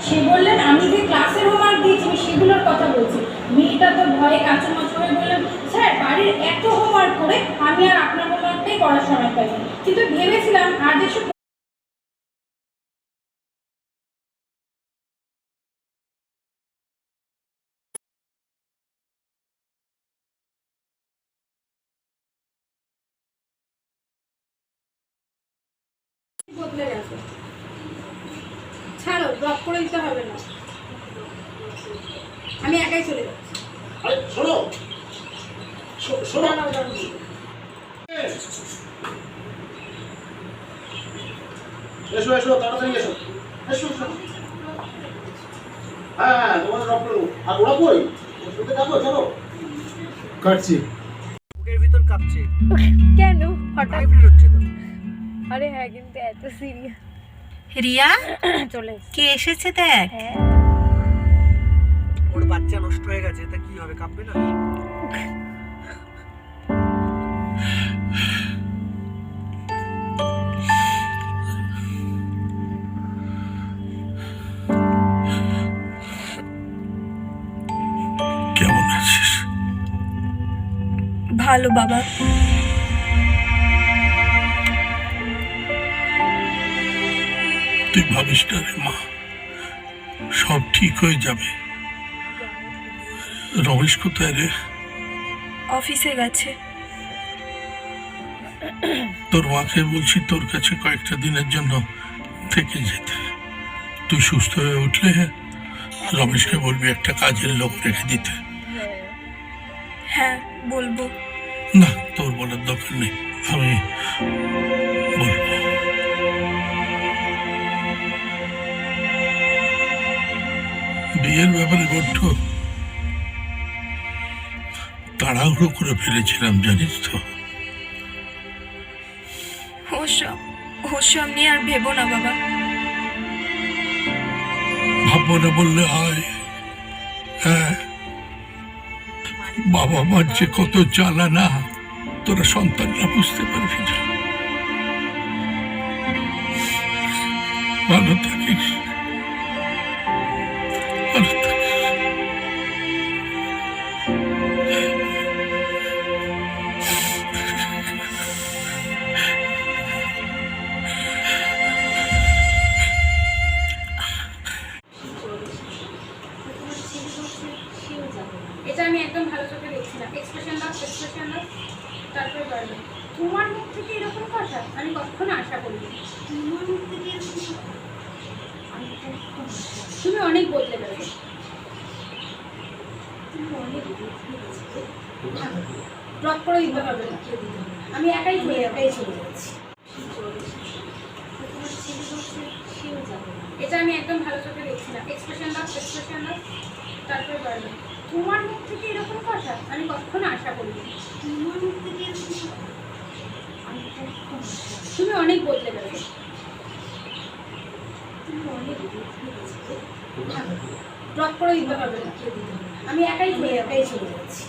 সে বললেন আমি যে ক্লাসের হোমওয়ার্ক দিয়েছি আমি সেগুলোর কথা বলছি। মেয়েটা তো ভয়ে কাঁচুমাচু হয়ে বললেন, স্যার বাড়ির এত হোমওয়ার্ক করে আমি আর আপনার হোমওয়ার্কটাই করার সময় পাইনি, কিন্তু ভেবেছিলাম আজ এসে বদলে গেছে। ছাড়ো, ড্রপ করে দিতে হবে না, আমি একাই চলে যাচ্ছি। আরে শোনো শোনো এসো এসো তাড়াতাড়ি এসো এসো এসো। হ্যাঁ তোমাদের ড্রপ করবো। আর ওরা কই? শুনতে যাবো, চলো। কাটছি। বুকের ভিতর কাঁপছে। কেন হঠাৎ? ভাইব্রেট হচ্ছে তো। আরে হ্যাঁ, কিন্তু এত সিরিয়াস। রিয়া চলে এসেছে। কে এসেছে দেখ। হ্যাঁ, ওর বাচ্চা নষ্ট হয়ে গেছে, তা কি হবে, কাঁপবে না? কেমন আছিস? ভালো বাবা। তুই ভাবিস না রে মা, সব ঠিক হয়ে যাবে। রমেশ কোথায় রে? অফিসে গেছে। তোর মাকে বলছি তোর কাছে কয়েকটা দিনের জন্য থেকে যেতে। তুই সুস্থ হয়ে উঠলে রমেশকে বলবি একটা কাজের লোক রেখে দিতে। হ্যাঁ বলবো। না, তোর বলার দরকার নেই, আমি বলবো। বিয়ের ব্যাপারে বড্ড তাড়াহুড়ো করে ফেলেছিলাম, জানিস তো। ওসব নিয়ে আর ভেবো না বাবা। ভাববো না বললে হয়? হ্যাঁ, বাবা মার যে কত জ্বালা না তোরা সন্তানরা বুঝতে পারবি না। ভালো থাকিস, ভালো থাকিস। এটা আমি একদম ভালো চোখে দেখছিলাম। এক্সপ্রেশন দাও, এক্সপ্রেশন দাও, তারপরে বলবে তোমার মুখ থেকে এরকম কথা আমি কখনো আশা করিনি। তোমার মুখ থেকে এরকম কথা আমি কখনো আশা করিনি। তুমি অনেক বদলে গেছো, তুমি অনেক ড্রপ করে দিতে হবে না, আমি একাই চলে যাচ্ছি। এটা আমি একদম ভালো চোখে দেখছিলাম। এক্সপ্রেশন দাও, এক্সপ্রেশন দাও, তারপরে বলবে তোমার মুখ থেকে এরকম কথা আমি কখনো আশা করিনি। তোমার মুখ থেকে এরকম কথা আমি কখনো আশা করিনি। তুমি অনেক বদলে গেছো, তুমি অনেক ড্রপ করে দিতে হবে না, আমি একাই চলে যাচ্ছি।